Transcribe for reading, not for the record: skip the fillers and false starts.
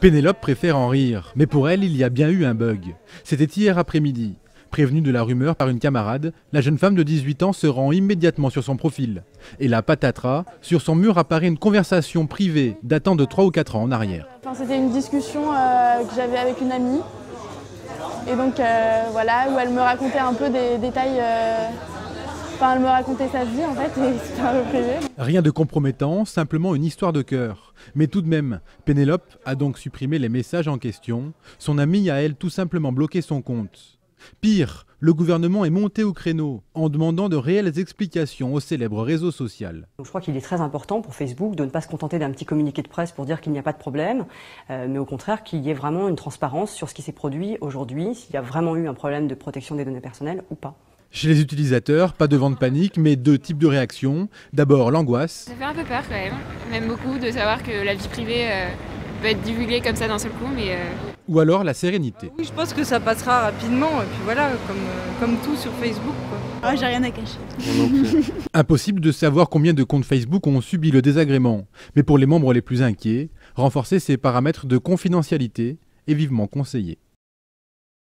Pénélope préfère en rire, mais pour elle, il y a bien eu un bug. C'était hier après-midi. Prévenue de la rumeur par une camarade, la jeune femme de 18 ans se rend immédiatement sur son profil. Et la patatras, sur son mur apparaît une conversation privée datant de 3 ou 4 ans en arrière. C'était une discussion que j'avais avec une amie. Et donc voilà, où elle me racontait un peu des détails. Elle me racontait sa vie en fait, et c'était un peu privé. Rien de compromettant, simplement une histoire de cœur. Mais tout de même, Pénélope a donc supprimé les messages en question. Son amie a elle tout simplement bloqué son compte. Pire, le gouvernement est monté au créneau en demandant de réelles explications au célèbre réseau social. Je crois qu'il est très important pour Facebook de ne pas se contenter d'un petit communiqué de presse pour dire qu'il n'y a pas de problème, mais au contraire qu'il y ait vraiment une transparence sur ce qui s'est produit aujourd'hui, s'il y a vraiment eu un problème de protection des données personnelles ou pas. Chez les utilisateurs, pas de vent de panique, mais deux types de réactions. D'abord l'angoisse. Ça fait un peu peur quand même beaucoup de savoir que la vie privée peut être divulguée comme ça d'un seul coup, mais... Ou alors la sérénité. Oui, je pense que ça passera rapidement, et puis voilà, comme tout sur Facebook, quoi. Ah, j'ai rien à cacher. Impossible de savoir combien de comptes Facebook ont subi le désagrément. Mais pour les membres les plus inquiets, renforcer ces paramètres de confidentialité est vivement conseillé.